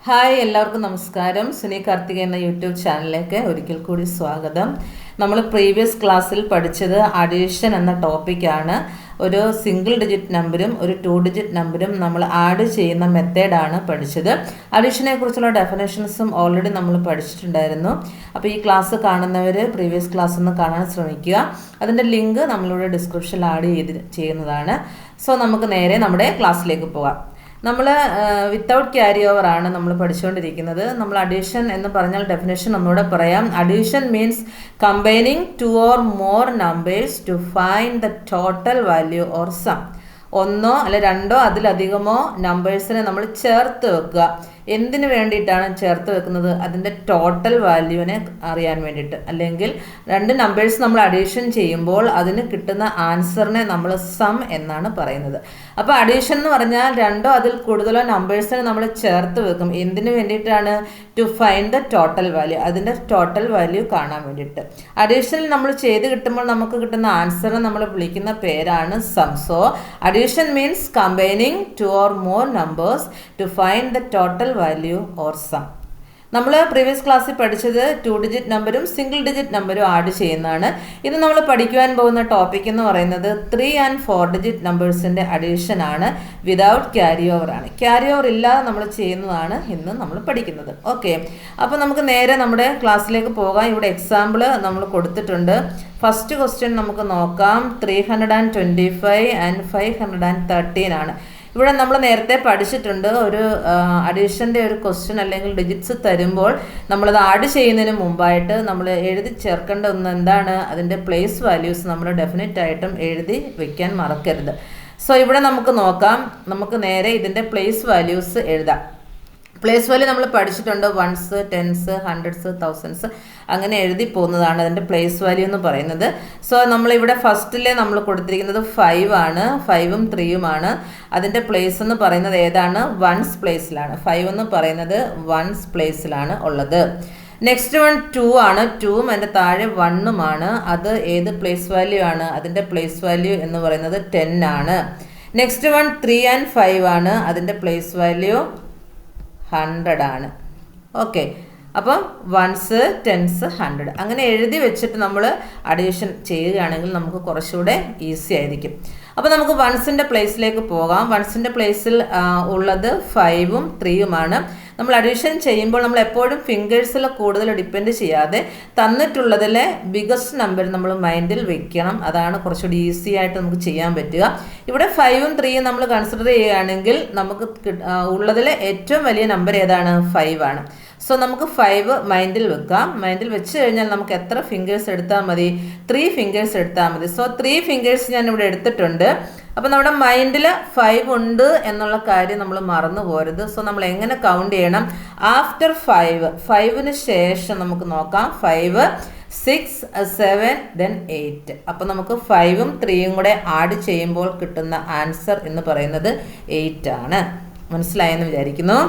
Hi എല്ലാവർക്കും നമസ്കാരം. സുനി കാർത്തിക എന്ന യൂട്യൂബ് ചാനലിലേക്ക് ഒരിക്കൽ കൂടി സ്വാഗതം. നമ്മൾ പ്രീവിയസ് ക്ലാസ്സിൽ പഠിച്ചത് അഡീഷൻ എന്ന ടോപ്പിക്കാണ്. ഒരു സിംഗിൾ ഡിജിറ്റ് നമ്പരും ഒരു 2 ഡിജിറ്റ് നമ്പരും നമ്മൾ ആഡ് ചെയ്യുന്ന മെത്തേഡാണ് പഠിച്ചത്. അഡീഷനെ കുറിച്ചുള്ള ഡെഫിനേഷൻസും ഓൾറെഡി നമ്മൾ പഠിച്ചിട്ടുണ്ടായിരുന്നു. അപ്പോൾ ഈ ക്ലാസ് കാണുന്നവർ പ്രീവിയസ് ക്ലാസ് ഒന്ന് കാണാൻ ശ്രമിക്കുക. അതിൻ്റെ ലിങ്ക് നമ്മളിവിടെ ഡിസ്ക്രിപ്ഷനിൽ ആഡ് ചെയ്യുന്നതാണ്. സോ നമുക്ക് നേരെ നമ്മുടെ ക്ലാസ്സിലേക്ക് പോകാം. നമ്മൾ വിത്തൗട്ട് ക്യാരി ഓവർ ആണ് നമ്മൾ പഠിച്ചുകൊണ്ടിരിക്കുന്നത്. നമ്മൾ അഡീഷൻ എന്ന് പറഞ്ഞാൽ ഡെഫിനേഷൻ ഒന്നുകൂടെ പറയാം. Addition means combining 2 or more numbers to find the total value or sum. ഒന്നോ അല്ലെ രണ്ടോ അതിലധികമോ നമ്പേഴ്സിനെ നമ്മൾ ചേർത്ത് വെക്കുക. എന്തിനു വേണ്ടിയിട്ടാണ് ചേർത്ത് വെക്കുന്നത്? അതിൻ്റെ ടോട്ടൽ വാല്യൂവിനെ അറിയാൻ വേണ്ടിയിട്ട്. അല്ലെങ്കിൽ രണ്ട് നമ്പേഴ്സ് നമ്മൾ അഡീഷൻ ചെയ്യുമ്പോൾ അതിന് കിട്ടുന്ന ആൻസറിനെ നമ്മൾ സം എന്നാണ് പറയുന്നത്. അപ്പോൾ അഡീഷൻ എന്ന് പറഞ്ഞാൽ രണ്ടോ അതിൽ കൂടുതലോ നമ്പേഴ്സിനെ നമ്മൾ ചേർത്ത് വെക്കും. എന്തിനു വേണ്ടിയിട്ടാണ്? To find the total value, അതിൻ്റെ ടോട്ടൽ വാല്യൂ കാണാൻ വേണ്ടിയിട്ട്. അഡീഷനിൽ നമ്മൾ ചെയ്ത് കിട്ടുമ്പോൾ നമുക്ക് കിട്ടുന്ന ആൻസറിനെ നമ്മൾ വിളിക്കുന്ന പേരാണ് sum. So addition means combining 2 or more numbers to find the total value or sum. നമ്മൾ പ്രീവിയസ് ക്ലാസ്സിൽ പഠിച്ചത് 2 ഡിജിറ്റ് നമ്പരും സിംഗിൾ ഡിജിറ്റ് നമ്പരും ആഡ് ചെയ്യുന്നതാണ്. ഇത് നമ്മൾ പഠിക്കുവാൻ പോകുന്ന ടോപ്പിക് എന്ന് പറയുന്നത് 3 and 4 ഡിജിറ്റ് നമ്പേഴ്സിൻ്റെ അഡീഷൻ ആണ്. വിതൗട്ട് ക്യാരി ഓവർ ആണ്. ക്യാരി ഓവർ ഇല്ലാതെ നമ്മൾ ചെയ്യുന്നതാണ് ഇന്ന് നമ്മൾ പഠിക്കുന്നത്. ഓക്കെ, അപ്പോൾ നമുക്ക് നേരെ നമ്മുടെ ക്ലാസ്സിലേക്ക് പോകാം. ഇവിടെ എക്സാമ്പിൾ നമ്മൾ കൊടുത്തിട്ടുണ്ട്. ഫസ്റ്റ് ക്വസ്റ്റ്യൻ നമുക്ക് നോക്കാം. 325 and 513 ആണ്. ഇവിടെ നമ്മൾ നേരത്തെ പഠിച്ചിട്ടുണ്ട്. ഒരു അഡീഷൻ്റെ ഒരു ക്വസ്റ്റ്യൻ അല്ലെങ്കിൽ ഡിജിറ്റ്സ് തരുമ്പോൾ നമ്മളത് ആഡ് ചെയ്യുന്നതിന് മുമ്പായിട്ട് നമ്മൾ എഴുതി ചേർക്കേണ്ട ഒന്ന് എന്താണ്? അതിൻ്റെ പ്ലേസ് വാല്യൂസ് നമ്മൾ ഡെഫിനറ്റ് ആയിട്ടും എഴുതി വെക്കാൻ മറക്കരുത്. സോ ഇവിടെ നമുക്ക് നോക്കാം. നമുക്ക് നേരെ ഇതിൻ്റെ പ്ലേസ് വാല്യൂസ് എഴുതാം. പ്ലേസ് വാല്യൂ നമ്മൾ പഠിച്ചിട്ടുണ്ട്. വൺസ്, ടെൻസ്, ഹൺഡ്രഡ്സ്, തൗസൻഡ്സ് അങ്ങനെ എഴുതി പോകുന്നതാണ് അതിൻ്റെ പ്ലേസ് വാല്യൂ എന്ന് പറയുന്നത്. സോ നമ്മളിവിടെ ഫസ്റ്റിലെ നമ്മൾ കൊടുത്തിരിക്കുന്നത് 5 ആണ്. 5ഉം 3ഉമാണ്. അതിൻ്റെ പ്ലേസ് എന്ന് പറയുന്നത് ഏതാണ്? വൺസ് പ്ലേസിലാണ്. 5 എന്ന് പറയുന്നത് വൺസ് പ്ലേസിലാണ് ഉള്ളത്. നെക്സ്റ്റ് വൺ 2 ആണ്. 2ഉം അതിൻ്റെ താഴെ 1ഉമാണ്. അത് ഏത് പ്ലേസ് വാല്യൂ ആണ്? അതിൻ്റെ പ്ലേസ് വാല്യൂ എന്ന് പറയുന്നത് 10 ആണ്. നെക്സ്റ്റ് വൺ 3 and 5 ആണ്. അതിൻ്റെ പ്ലേസ് വാല്യൂ 100 ആണ്. ഓക്കെ, അപ്പം വൺസ്, ടെൻസ്, 100 അങ്ങനെ എഴുതി വെച്ചിട്ട് നമ്മൾ അഡീഷൻ ചെയ്യുകയാണെങ്കിൽ നമുക്ക് കുറച്ചുകൂടെ ഈസി ആയിരിക്കും. അപ്പോൾ നമുക്ക് വൺസിൻ്റെ പ്ലേസിലേക്ക് പോകാം. വൺസിൻ്റെ പ്ലേസിൽ ഉള്ളത് 5ഉം 3ഉമാണ്. നമ്മൾ അഡീഷൻ ചെയ്യുമ്പോൾ നമ്മൾ എപ്പോഴും ഫിംഗേഴ്സിൽ കൂടുതൽ ഡിപ്പെൻഡ് ചെയ്യാതെ തന്നിട്ടുള്ളതിലെ ബിഗസ്റ്റ് നമ്പർ നമ്മൾ മൈൻഡിൽ വെക്കണം. അതാണ് കുറച്ചുകൂടി ഈസി ആയിട്ട് നമുക്ക് ചെയ്യാൻ പറ്റുക. ഇവിടെ 5ഉം 3ഉം നമ്മൾ കൺസിഡർ ചെയ്യുകയാണെങ്കിൽ നമുക്ക് ഉള്ളതിലെ ഏറ്റവും വലിയ നമ്പർ ഏതാണ്? 5 ആണ്. സോ നമുക്ക് 5 മൈൻഡിൽ വെക്കാം. മൈൻഡിൽ വെച്ച് കഴിഞ്ഞാൽ നമുക്ക് എത്ര ഫിംഗേഴ്സ് എടുത്താൽ മതി? 3 ഫിംഗേഴ്സ് എടുത്താൽ മതി. സോ 3 ഫിംഗേഴ്സ് ഞാൻ ഇവിടെ എടുത്തിട്ടുണ്ട്. അപ്പോൾ നമ്മുടെ മൈൻഡിൽ 5 ഉണ്ട് എന്നുള്ള കാര്യം നമ്മൾ മറന്നു പോരുത്. സോ നമ്മൾ എങ്ങനെ കൗണ്ട് ചെയ്യണം? ആഫ്റ്റർ 5ന് ശേഷം നമുക്ക് നോക്കാം. 5, 6, 7, then 8. അപ്പോൾ നമുക്ക് 5ഉം 3ഉം കൂടെ ആഡ് ചെയ്യുമ്പോൾ കിട്ടുന്ന ആൻസർ എന്ന് പറയുന്നത് 8 ആണ്. മനസ്സിലായെന്ന് വിചാരിക്കുന്നു.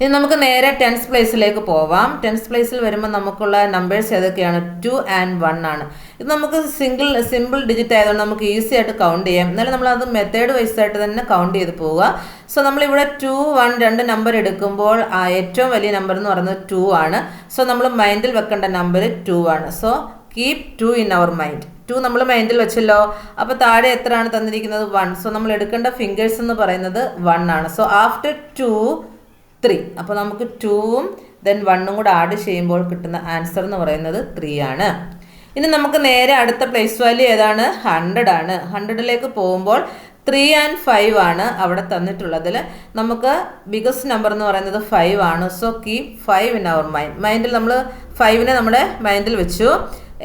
ഇനി നമുക്ക് നേരെ ടെൻസ് പ്ലേസിലേക്ക് പോവാം. ടെൻസ് പ്ലേസിൽ വരുമ്പോൾ നമുക്കുള്ള നമ്പേഴ്സ് ഏതൊക്കെയാണ്? 2 and 1 ആണ്. ഇത് നമുക്ക് സിമ്പിൾ ഡിജിറ്റ് ആയതുകൊണ്ട് നമുക്ക് ഈസി ആയിട്ട് കൗണ്ട് ചെയ്യാം. എന്നാലും നമ്മളത് മെത്തേഡ് വൈസ് ആയിട്ട് തന്നെ കൗണ്ട് ചെയ്ത് പോവുക. സോ നമ്മളിവിടെ 2, 1 രണ്ട് നമ്പർ എടുക്കുമ്പോൾ ഏറ്റവും വലിയ നമ്പർ എന്ന് പറയുന്നത് 2 ആണ്. സോ നമ്മൾ മൈൻഡിൽ വെക്കേണ്ട നമ്പർ 2 ആണ്. So keep 2 in our mind. 2 നമ്മൾ മൈൻഡിൽ വെച്ചല്ലോ. അപ്പോൾ താഴെ എത്രയാണ് തന്നിരിക്കുന്നത്? 1. സോ നമ്മൾ എടുക്കേണ്ട ഫിംഗേഴ്സ് എന്ന് പറയുന്നത് 1 ആണ്. So after 2, 3. അപ്പോൾ നമുക്ക് 2ഉം ദെൻ 1ഉം കൂടെ ആഡ് ചെയ്യുമ്പോൾ കിട്ടുന്ന ആൻസർ എന്ന് പറയുന്നത് 3 ആണ്. ഇനി നമുക്ക് നേരെ അടുത്ത പ്ലേസ് വാല്യൂ ഏതാണ്? 100 ആണ്. 100ലേക്ക് പോകുമ്പോൾ 3 and 5 ആണ് അവിടെ തന്നിട്ടുള്ളതിൽ. നമുക്ക് ബിഗസ്റ്റ് നമ്പർ എന്ന് പറയുന്നത് 5 ആണ്. So keep 5 in our mind. മൈൻഡിൽ നമ്മൾ 5നെ നമ്മുടെ മൈൻഡിൽ വെച്ചു.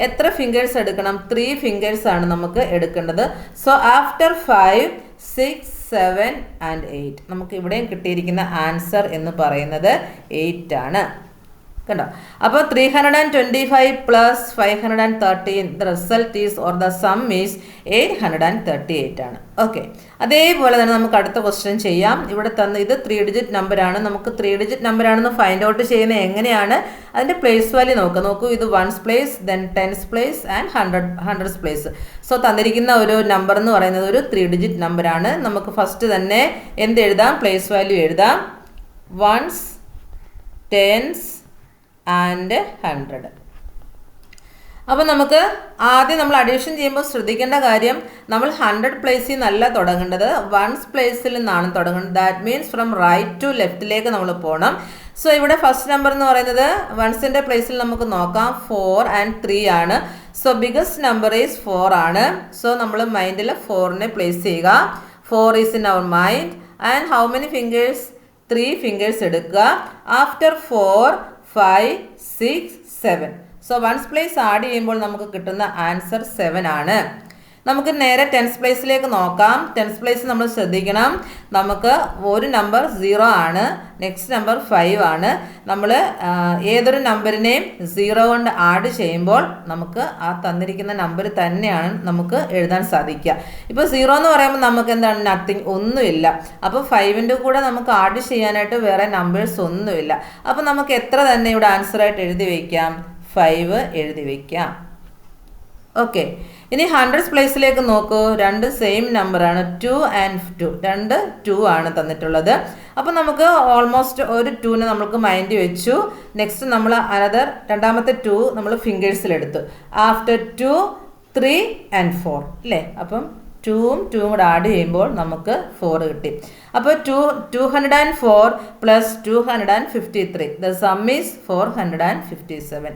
എത്ര ഫിംഗേഴ്സ് എടുക്കണം? 3 ഫിംഗേഴ്സ് ആണ് നമുക്ക് എടുക്കേണ്ടത്. സോ ആഫ്റ്റർ 5, 6, 7 and 8 നമുക്ക് ഇവിടെയും കിട്ടിയിരിക്കുന്ന ആൻസർ എന്ന് പറയുന്നത് 8 ആണ്. കണ്ടോ? അപ്പോൾ 325 plus 513 the result is or the sum is 838 ആണ്. ഓക്കെ, അതേപോലെ തന്നെ നമുക്ക് അടുത്ത ക്വസ്റ്റ്യൻ ചെയ്യാം. ഇവിടെ തന്ന ഇത് 3 ഡിജിറ്റ് നമ്പറാണ്. നമുക്ക് 3 ഡിജിറ്റ് നമ്പറാണെന്ന് ഫൈൻഡ് ഔട്ട് ചെയ്യുന്നത് എങ്ങനെയാണ്? അതിൻ്റെ പ്ലേസ് വാല്യൂ നോക്കൂ. ഇത് once place, then tense place and hundreds place. So തന്നിരിക്കുന്ന ഒരു നമ്പർ എന്ന് പറയുന്നത് ഒരു 3 ഡിജിറ്റ് നമ്പറാണ്. നമുക്ക് ഫസ്റ്റ് തന്നെ എന്ത് എഴുതാം? പ്ലേസ് വാല്യൂ എഴുതാം. Ones, tens and 100. അപ്പോൾ നമുക്ക് ആദ്യം നമ്മൾ അഡീഷൻ ചെയ്യുമ്പോൾ ശ്രദ്ധിക്കേണ്ട കാര്യം, നമ്മൾ 100 പ്ലേസിൽ നിന്നല്ല തുടങ്ങേണ്ടത്, വൺസ് പ്ലേസിൽ നിന്നാണ് തുടങ്ങേണ്ടത്. That means from right to ലെഫ്റ്റിലേക്ക് നമ്മൾ പോകണം. സോ ഇവിടെ ഫസ്റ്റ് നമ്പർ എന്ന് പറയുന്നത് വൺസിൻ്റെ പ്ലേസിൽ നമുക്ക് നോക്കാം 4 and 3 ആണ്. സോ ബിഗസ്റ്റ് നമ്പർ ഈസ് 4 ആണ്. സോ നമ്മൾ മൈൻഡിൽ 4നെ പ്ലേസ് ചെയ്യുക. 4 is in our mind. And how many fingers? 3 fingers എടുക്കുക. After 4, 5, 6, 7. So ones place add ചെയ്യുമ്പോൾ നമുക്ക് കിട്ടുന്ന ആൻസർ 7 ആണ്. നമുക്ക് നേരെ ടെൻസ് പ്ലേസിലേക്ക് നോക്കാം. ടെൻസ് പ്ലേസ് നമ്മൾ ശ്രദ്ധിക്കണം, നമുക്ക് ഒരു നമ്പർ 0 ആണ്, നെക്സ്റ്റ് നമ്പർ 5 ആണ്. നമ്മൾ ഏതൊരു നമ്പറിനെയും 0 കൊണ്ട് ആഡ് ചെയ്യുമ്പോൾ നമുക്ക് ആ തന്നിരിക്കുന്ന നമ്പർ തന്നെയാണ് നമുക്ക് എഴുതാൻ സാധിക്കുക. ഇപ്പോൾ 0 എന്ന് പറയുമ്പോൾ നമുക്ക് എന്താണ്? നത്തിങ്, ഒന്നുമില്ല. അപ്പോൾ 5ൻ്റെ കൂടെ നമുക്ക് ആഡ് ചെയ്യാനായിട്ട് വേറെ നമ്പേഴ്സ് ഒന്നുമില്ല. അപ്പോൾ നമുക്ക് എത്ര തന്നെ ഇവിടെ ആൻസറായിട്ട് എഴുതി വയ്ക്കാം? 5 എഴുതി വയ്ക്കാം. ഓക്കെ, ഇനി 100 പ്ലേസിലേക്ക് നോക്കൂ. രണ്ട് സെയിം നമ്പറാണ്, 2 and 2. രണ്ട് 2 ആണ് തന്നിട്ടുള്ളത്. അപ്പോൾ നമുക്ക് ഓൾമോസ്റ്റ് ഒരു 2നെ നമുക്ക് മൈൻഡ് വെച്ചു. നെക്സ്റ്റ് നമ്മൾ അനദർ രണ്ടാമത്തെ 2 നമ്മൾ ഫിംഗേഴ്സിലെടുത്തു. ആഫ്റ്റർ 2, 3 and 4 അല്ലേ? അപ്പം 2ഉം 2ഉം കൂടെ ആഡ് ചെയ്യുമ്പോൾ നമുക്ക് 4 കിട്ടി. അപ്പോൾ 204 പ്ലസ് 253. The sum is 457.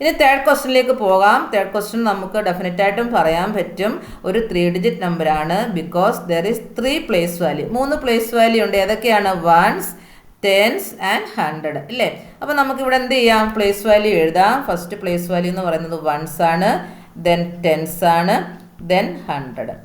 ഇനി തേർഡ് ക്വസ്റ്റ്യനിലേക്ക് പോകാം. തേർഡ് ക്വസ്റ്റ്യൻ നമുക്ക് ഡെഫിനറ്റ് ആയിട്ടും പറയാൻ പറ്റും ഒരു 3 ഡിജിറ്റ് നമ്പറാണ്. Because there is 3 place value. 3 place value ഉണ്ട്. ഏതൊക്കെയാണ്? വൺസ്, ടെൻസ് ആൻഡ് 100 അല്ലേ? അപ്പോൾ നമുക്കിവിടെ എന്ത് ചെയ്യാം? പ്ലേസ് വാല്യൂ എഴുതാം. ഫസ്റ്റ് പ്ലേസ് വാല്യൂ എന്ന് പറയുന്നത് വൺസ് ആണ്, ദെൻ ടെൻസ് ആണ്, ദെൻ 100.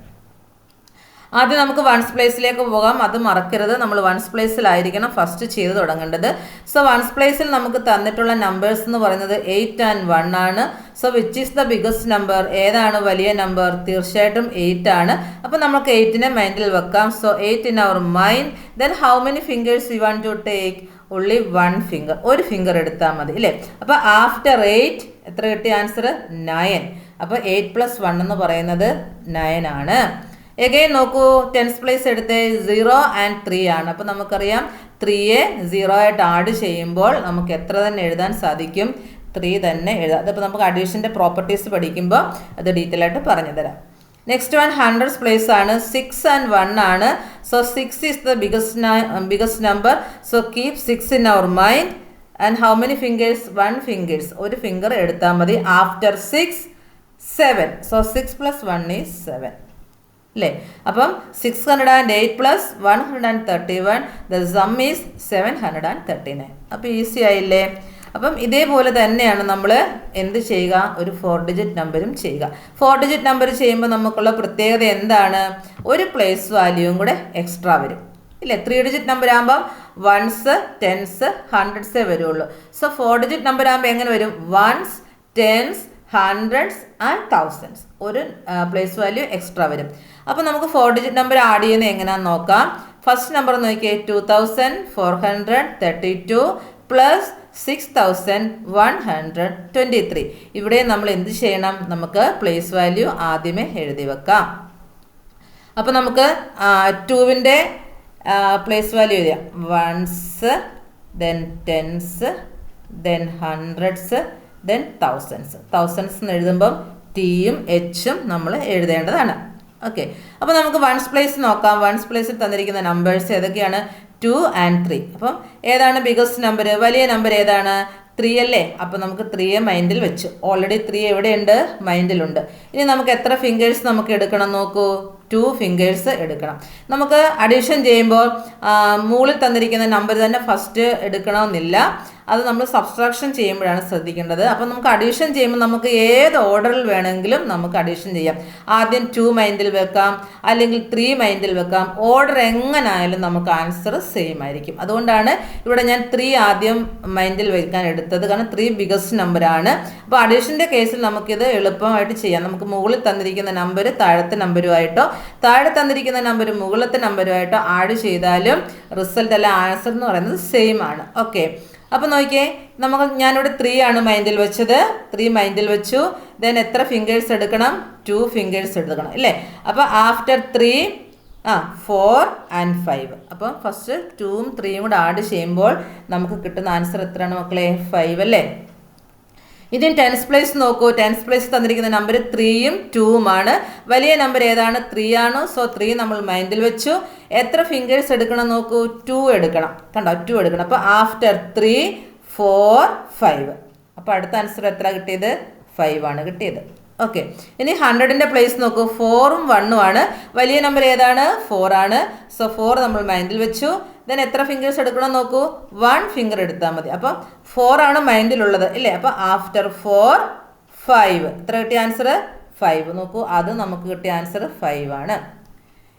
ആദ്യം നമുക്ക് വൺസ് പ്ലേസിലേക്ക് പോകാം. അത് മറക്കരുത്, നമ്മൾ വൺസ് പ്ലേസിലായിരിക്കണം ഫസ്റ്റ് ചെയ്ത് തുടങ്ങേണ്ടത്. സോ വൺസ് പ്ലേസിൽ നമുക്ക് തന്നിട്ടുള്ള നമ്പേഴ്സ് എന്ന് പറയുന്നത് 8 and 1 ആണ്. So which is the biggest number? ഏതാണ് വലിയ നമ്പർ? തീർച്ചയായിട്ടും 8 ആണ്. അപ്പോൾ നമുക്ക് 8നെ മൈൻഡിൽ വെക്കാം. So 8 in our mind. Then how many fingers we want to take? Only 1 finger. ഒരു ഫിംഗർ എടുത്താൽ മതി അല്ലേ? അപ്പോൾ ആഫ്റ്റർ 8 എത്ര കിട്ടിയ ആൻസർ? 9. അപ്പോൾ 8 + 1 എന്ന് പറയുന്നത് 9 ആണ്. എഗെയിൻ നോക്കൂ, ടെൻസ് പ്ലേസ് എടുത്ത് 0 and 3 ആണ്. അപ്പോൾ നമുക്കറിയാം 3യെ 0 ആയിട്ട് ആഡ് ചെയ്യുമ്പോൾ നമുക്ക് എത്ര തന്നെ എഴുതാൻ സാധിക്കും? 3 തന്നെ എഴുതാം. അതിപ്പോൾ നമുക്ക് അഡീഷൻ്റെ പ്രോപ്പർട്ടീസ് പഠിക്കുമ്പോൾ അത് ഡീറ്റെയിൽ ആയിട്ട് പറഞ്ഞു തരാം. നെക്സ്റ്റ് വൺ 100 പ്ലേസ് ആണ്. 6 and 1 ആണ്. So 6 is the biggest number. So keep 6 in our mind. And how many fingers? 1 fingers. ഒരു ഫിംഗർ എടുത്താൽ മതി. ആഫ്റ്റർ 6, 7. സോ 6 + 1 is 7 അല്ലേ? അപ്പം 608 + 131. The sum is 739. അപ്പോൾ ഈസി ആയില്ലേ? അപ്പം ഇതേപോലെ തന്നെയാണ് നമ്മൾ എന്ത് ചെയ്യുക? ഒരു 4 ഡിജിറ്റ് നമ്പറും ചെയ്യുക. 4 ഡിജിറ്റ് നമ്പർ ചെയ്യുമ്പോൾ നമുക്കുള്ള പ്രത്യേകത എന്താണ്? ഒരു പ്ലേസ് വാല്യൂവും കൂടെ എക്സ്ട്രാ വരും ഇല്ലേ? 3 ഡിജിറ്റ് നമ്പർ ആകുമ്പം വൺസ്, ടെൻസ്, ഹൺഡ്രഡ്സേ വരുള്ളൂ. സോ 4 ഡിജിറ്റ് നമ്പർ ആകുമ്പോൾ എങ്ങനെ വരും? Ones, tens, hundreds and thousands. ഒരു പ്ലേസ് വാല്യൂ എക്സ്ട്രാ വരും. അപ്പോൾ നമുക്ക് 4 ഡിജിറ്റ് നമ്പർ ആഡ് ചെയ്യുന്നത് എങ്ങനെയാണെന്ന് നോക്കാം. ഫസ്റ്റ് നമ്പർ നോക്കിയേ, 2432 പ്ലസ് 6123. ഇവിടെ നമ്മൾ എന്ത് ചെയ്യണം? നമുക്ക് പ്ലേസ് വാല്യൂ ആദ്യമേ എഴുതി വെക്കാം. അപ്പോൾ നമുക്ക് 2ൻ്റെ പ്ലേസ് വാല്യൂ എഴുതാം. Ones, then tens, then hundreds, then thousands. Thousands എന്ന് എഴുതുമ്പം ടിയും എച്ചും നമ്മൾ എഴുതേണ്ടതാണ്. ഓക്കെ, അപ്പോൾ നമുക്ക് വൺസ് പ്ലേസ് നോക്കാം. വൺസ് പ്ലേസിൽ തന്നിരിക്കുന്ന നമ്പേഴ്സ് ഏതൊക്കെയാണ്? 2 and 3. അപ്പം ഏതാണ് ബിഗസ്റ്റ് നമ്പർ? വലിയ നമ്പർ ഏതാണ്? 3 അല്ലേ? അപ്പോൾ നമുക്ക് 3യെ മൈൻഡിൽ വെച്ചു. ഓൾറെഡി 3 എവിടെയുണ്ട്? മൈൻഡിലുണ്ട്. ഇനി നമുക്ക് എത്ര ഫിംഗേഴ്സ് നമുക്ക് എടുക്കണം നോക്കൂ? 2 ഫിംഗേഴ്സ് എടുക്കണം. നമുക്ക് അഡീഷൻ ചെയ്യുമ്പോൾ മുകളിൽ തന്നിരിക്കുന്ന നമ്പർ തന്നെ ഫസ്റ്റ് എടുക്കണമെന്നില്ല. അത് നമ്മൾ സബ്സ്ട്രാക്ഷൻ ചെയ്യുമ്പോഴാണ് ശ്രദ്ധിക്കേണ്ടത്. അപ്പോൾ നമുക്ക് അഡീഷൻ ചെയ്യുമ്പോൾ നമുക്ക് ഏത് ഓർഡറിൽ വേണമെങ്കിലും നമുക്ക് അഡീഷൻ ചെയ്യാം. ആദ്യം 2 മൈൻഡിൽ വെക്കാം, അല്ലെങ്കിൽ 3 മൈൻഡിൽ വെക്കാം. ഓർഡർ എങ്ങനായാലും നമുക്ക് ആൻസർ സെയിം ആയിരിക്കും. അതുകൊണ്ടാണ് ഇവിടെ ഞാൻ 3 ആദ്യം മൈൻഡിൽ വെക്കാൻ എടുത്തത്. കാരണം 3 ബിഗസ്റ്റ് നമ്പറാണ്. അപ്പോൾ അഡീഷൻ്റെ കേസിൽ നമുക്കിത് എളുപ്പമായിട്ട് ചെയ്യാം. നമുക്ക് മുകളിൽ തന്നിരിക്കുന്ന നമ്പർ താഴത്തെ നമ്പരുമായിട്ടോ താഴെ തന്നിരിക്കുന്ന നമ്പർ മുകളിലത്തെ നമ്പരുമായിട്ടോ ആഡ് ചെയ്താലും റിസൾട്ട് അല്ല ആൻസർ എന്ന് പറയുന്നത് സെയിം ആണ്. ഓക്കെ, അപ്പോൾ നോക്കിയേ, ഞാനിവിടെ 3 ആണ് മൈൻഡിൽ വെച്ചത്. 3 മൈൻഡിൽ വെച്ചു. ദെൻ എത്ര ഫിംഗേഴ്സ് എടുക്കണം? 2 ഫിംഗേഴ്സ് എടുക്കണം അല്ലേ? അപ്പോൾ ആഫ്റ്റർ 3 4 and 5. അപ്പോൾ ഫസ്റ്റ് 2ഉം 3യും കൂടെ ആഡ് ചെയ്യുമ്പോൾ നമുക്ക് കിട്ടുന്ന ആൻസർ എത്രയാണ് മക്കളെ? 5 അല്ലേ? ഇനി ടെൻസ് പ്ലേസ് നോക്കൂ. ടെൻസ് പ്ലേസ് തന്നിരിക്കുന്ന നമ്പർ 3യും 2ഉമാണ്. വലിയ നമ്പർ ഏതാണ്? 3 ആണ്. സോ 3 നമ്മൾ മൈൻഡിൽ വെച്ചു. എത്ര ഫിംഗേഴ്സ് എടുക്കണം നോക്കൂ? 2 എടുക്കണം. കണ്ടോ? 2 എടുക്കണം. അപ്പോൾ ആഫ്റ്റർ 3 4 5. അപ്പോൾ അടുത്ത ആൻസർ എത്ര കിട്ടിയത്? 5 ആണ് കിട്ടിയത്. ഓക്കെ. ഇനി 100ന്റെ പ്ലേസ് നോക്കൂ. 4ഉം 1ഉം ആണ്. വലിയ നമ്പർ ഏതാണ്? 4 ആണ്. സോ 4 നമ്മൾ മൈൻഡിൽ വെച്ചു. ദെൻ എത്ര ഫിംഗേഴ്സ് എടുക്കണം നോക്കൂ? 1 ഫിംഗർ എടുത്താൽ മതി. അപ്പം 4 ആണ് മൈൻഡിലുള്ളത് ഇല്ലേ? അപ്പോൾ ആഫ്റ്റർ 4 5. എത്ര കിട്ടിയ ആൻസർ? 5. നോക്കൂ, അത് നമുക്ക് കിട്ടിയ ആൻസർ 5 ആണ്.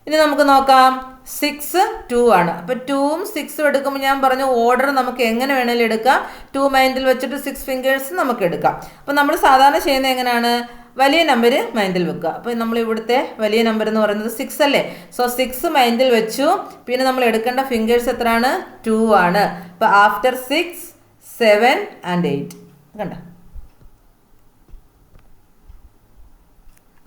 ഇനി നമുക്ക് നോക്കാം. 6 2 ആണ്. അപ്പോൾ 2ഉം 6ഉം എടുക്കുമ്പോൾ ഞാൻ പറഞ്ഞു ഓർഡർ നമുക്ക് എങ്ങനെ വേണേലും എടുക്കാം. 2 മൈൻഡിൽ വെച്ചിട്ട് 6 ഫിംഗേഴ്സ് നമുക്ക് എടുക്കാം. അപ്പോൾ നമ്മൾ സാധാരണ ചെയ്യുന്നത് എങ്ങനെയാണ്? വലിയ നമ്പർ മൈൻഡിൽ വെക്കുക. അപ്പോൾ നമ്മൾ ഇവിടുത്തെ വലിയ നമ്പർ എന്ന് പറയുന്നത് 6 അല്ലേ? സോ 6 മൈൻഡിൽ വെച്ചു. പിന്നെ നമ്മൾ എടുക്കേണ്ട ഫിംഗേഴ്സ് എത്രയാണ്? 2 ആണ്. അപ്പോൾ ആഫ്റ്റർ 6 7 and 8. കണ്ട?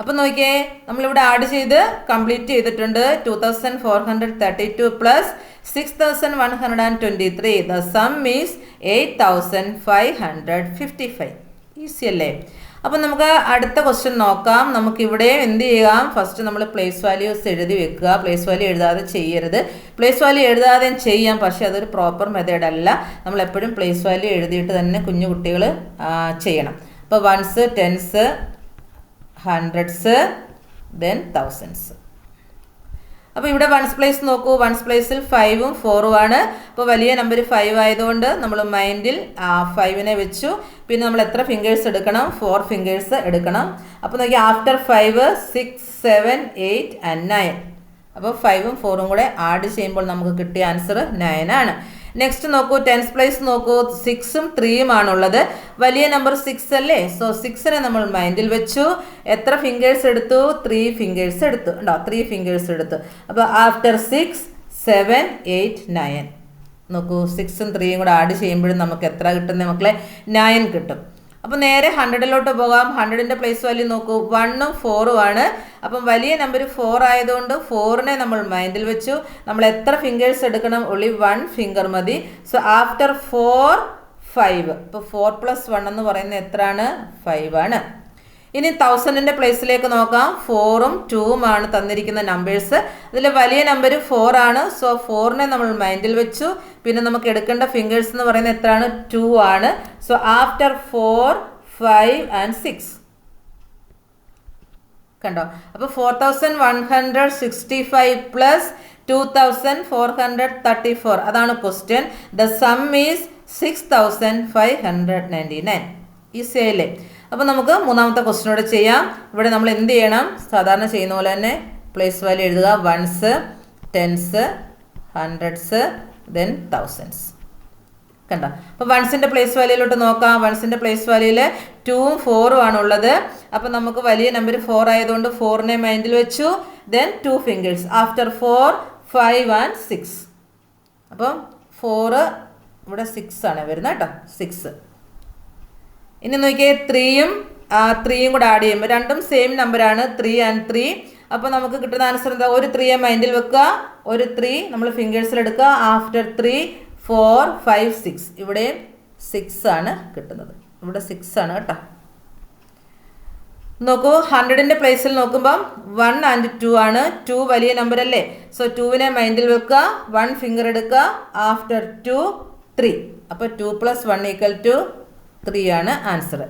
അപ്പം നോക്കിയേ, നമ്മളിവിടെ ആഡ് ചെയ്ത് കംപ്ലീറ്റ് ചെയ്തിട്ടുണ്ട്. 2432 plus 6123. The sum is 8555. Easy അല്ലേ? അപ്പം നമുക്ക് അടുത്ത ക്വസ്റ്റ്യൻ നോക്കാം. നമുക്കിവിടെ എന്ത് ചെയ്യാം? ഫസ്റ്റ് നമ്മൾ പ്ലേസ് വാല്യൂസ് എഴുതി വെക്കുക. പ്ലേസ് വാല്യൂ എഴുതാതെ ചെയ്യരുത്. പ്ലേസ് വാല്യൂ എഴുതാതെ ചെയ്യാം, പക്ഷേ അതൊരു പ്രോപ്പർ മെത്തേഡ് അല്ല. നമ്മൾ എപ്പോഴും പ്ലേസ് വാല്യൂ എഴുതിയിട്ട് തന്നെ കുഞ്ഞു കുട്ടികൾ ചെയ്യണം. അപ്പോൾ 1s 10s 100s then 1000s. അപ്പോൾ ഇവിടെ 1s പ്ലേസ് നോക്കൂ. 1s പ്ലേസിൽ 5ഉം 4ഉം ആണ്. അപ്പോൾ വലിയ നമ്പർ 5 ആയതുകൊണ്ട് നമ്മൾ മൈൻഡിൽ 5നെ വെച്ചു. പിന്നെ നമ്മൾ എത്ര ഫിംഗേഴ്സ് എടുക്കണം? 4 ഫിംഗേഴ്സ് എടുക്കണം. അപ്പോൾ നോക്കി ആഫ്റ്റർ 5 6 7 8 and 9. അപ്പോൾ 5ഉം 4ഉം കൂടെ ആഡ് ചെയ്യുമ്പോൾ നമുക്ക് കിട്ടിയ ആൻസർ 9 ആണ്. നെക്സ്റ്റ് നോക്കൂ. ടെൻസ് പ്ലേസ് നോക്കൂ. 6ഉം 3യും ആണുള്ളത്. വലിയ നമ്പർ 6 അല്ലേ? സോ 6നെ നമ്മൾ മൈൻഡിൽ വെച്ചു. എത്ര ഫിംഗേഴ്സ് എടുത്തു? 3 ഫിംഗേഴ്സ് എടുത്തു. ഉണ്ടോ? 3 ഫിംഗേഴ്സ് എടുത്തു. അപ്പോൾ ആഫ്റ്റർ 6 7 8 9. നോക്കൂ, 6ഉം 3യും കൂടെ ആഡ് ചെയ്യുമ്പോഴും നമുക്ക് എത്ര കിട്ടുന്നത് മക്കളെ? 9 കിട്ടും. അപ്പോൾ നേരെ 100ലോട്ട് പോകാം. 100ന്റെ പ്ലേസ് വാല്യൂ നോക്കൂ. 1ഉം 4ഉം ആണ്. അപ്പം വലിയ നമ്പർ 4 ആയതുകൊണ്ട് 4നെ നമ്മൾ മൈൻഡിൽ വെച്ചു. നമ്മൾ എത്ര ഫിംഗേഴ്സ് എടുക്കണം? ഒളി 1 ഫിംഗർ മതി. So after 4 5. ഇപ്പോൾ 4 + 1 എന്ന് പറയുന്നത് എത്രയാണ്? 5 ആണ്. ഇനി 1000ന്റെ പ്ലേസിലേക്ക് നോക്കാം. 4ഉം 2ഉം ആണ് തന്നിരിക്കുന്ന നമ്പേഴ്സ്. അതിൽ വലിയ നമ്പർ 4 ആണ്. സോ 4നെ നമ്മൾ മൈൻഡിൽ വെച്ചു. പിന്നെ നമുക്ക് എടുക്കേണ്ട ഫിംഗേഴ്സ് എന്ന് പറയുന്നത് എത്രയാണ്? 2 ആണ്. So after 4 5 and 6. കണ്ടോ? അപ്പോൾ 4165 പ്ലസ് 2434. അതാണ് question. The sum is 6599. Easy ആയില്ലേ? അപ്പോൾ നമുക്ക് മൂന്നാമത്തെ ക്വസ്റ്റ്യനോട് ചെയ്യാം. ഇവിടെ നമ്മൾ എന്ത് ചെയ്യണം? സാധാരണ ചെയ്യുന്ന പോലെ തന്നെ പ്ലേസ് വാല്യൂ എഴുതുക. 1s 10s 100s then 1000s. കണ്ടോ? അപ്പോൾ 1ന്റെ പ്ലേസ് വാല്യൂയിലോട്ട് നോക്കാം. 1ന്റെ പ്ലേസ് വാല്യൂയിൽ 2ഉം 4ഉം ആണുള്ളത്. അപ്പോൾ നമുക്ക് വലിയ നമ്പർ 4 ആയതുകൊണ്ട് 4നെ മൈൻഡിൽ വെച്ചു. Then 2 fingers after 4 5 and 6. അപ്പം 4 ഇവിടെ 6 ആണ് വരുന്നത് കേട്ടോ. 6. ഇനി നോക്കിയേ, 3യും 3യും കൂടെ ആഡ് ചെയ്യുമ്പോൾ രണ്ടും സെയിം നമ്പറാണ്. 3 and 3. അപ്പോൾ നമുക്ക് കിട്ടുന്ന ആൻസർ എന്താ? ഒരു 3യെ മൈൻഡിൽ വെക്കുക. ഒരു 3 നമ്മൾ ഫിംഗേഴ്സിൽ എടുക്കുക. ആഫ്റ്റർ 3 4 5 6. ഇവിടെയും 6 ആണ് കിട്ടുന്നത്. ഇവിടെ 6 ആണ് കേട്ടോ. നോക്കൂ, 100ന്റെ പ്ലേസിൽ നോക്കുമ്പം 1 and 2 ആണ്. 2 വലിയ നമ്പർ അല്ലേ? സോ 2നെ മൈൻഡിൽ വെക്കുക. 1 ഫിംഗർ എടുക്കുക. ആഫ്റ്റർ 2 3. അപ്പോൾ 2 + 1 = 3 ആണ് ആൻസർ.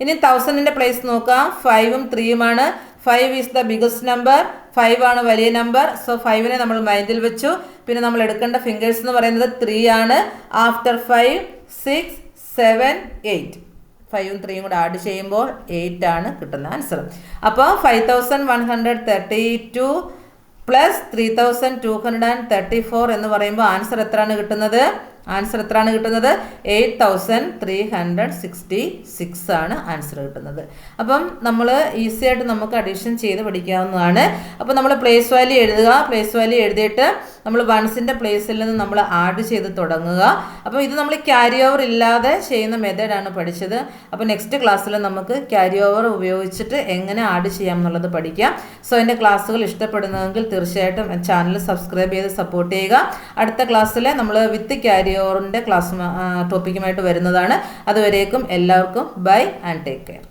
ഇനി 1000ന്റെ പ്ലേസ് നോക്കാം. 5ഉം 3യും ആണ്. 5 ഈസ് ദ ബിഗസ്റ്റ് നമ്പർ. 5 ആണ് വലിയ നമ്പർ. സോ 5നെ നമ്മൾ മൈൻഡിൽ വെച്ചു. പിന്നെ നമ്മൾ എടുക്കേണ്ട ഫിംഗേഴ്സ് എന്ന് പറയുന്നത് 3 ആണ്. ആഫ്റ്റർ 5 6 7 8. 5ഉം 3യും കൂടെ ആഡ് ചെയ്യുമ്പോൾ 8 ആണ് കിട്ടുന്ന ആൻസർ. അപ്പോൾ 5132 പ്ലസ് 3234 എന്ന് പറയുമ്പോൾ ആൻസർ എത്രയാണ് കിട്ടുന്നത്? ആൻസർ എത്രയാണ് കിട്ടുന്നത്? 8366 ആണ് ആൻസർ കിട്ടുന്നത്. അപ്പം നമ്മൾ ഈസി ആയിട്ട് നമുക്ക് അഡീഷൻ ചെയ്ത് പഠിക്കാവുന്നതാണ്. അപ്പോൾ നമ്മൾ പ്ലേസ് വാല്യൂ എഴുതുക. പ്ലേസ് വാല്യൂ എഴുതിയിട്ട് നമ്മൾ വൺസിൻ്റെ പ്ലേസിൽ നിന്ന് നമ്മൾ ആഡ് ചെയ്ത് തുടങ്ങുക. അപ്പോൾ ഇത് നമ്മൾ ക്യാരി ഓവർ ഇല്ലാതെ ചെയ്യുന്ന മെത്തേഡാണ് പഠിച്ചത്. അപ്പോൾ നെക്സ്റ്റ് ക്ലാസ്സിൽ നമുക്ക് ക്യാരി ഓവർ ഉപയോഗിച്ചിട്ട് എങ്ങനെ ആഡ് ചെയ്യാം എന്നുള്ളത് പഠിക്കാം. സോ എൻ്റെ ക്ലാസ്സുകൾ ഇഷ്ടപ്പെടുന്നതെങ്കിൽ തീർച്ചയായിട്ടും ചാനൽ സബ്സ്ക്രൈബ് ചെയ്ത് സപ്പോർട്ട് ചെയ്യുക. അടുത്ത ക്ലാസ്സിൽ നമ്മൾ വിത്ത് ക്യാരി ഓവറിൻ്റെ ക്ലാസ് ടോപ്പിക്കുമായിട്ട് വരുന്നതാണ്. അതുവരേക്കും എല്ലാവർക്കും ബൈ ആൻഡ് ടേക്ക് കെയർ.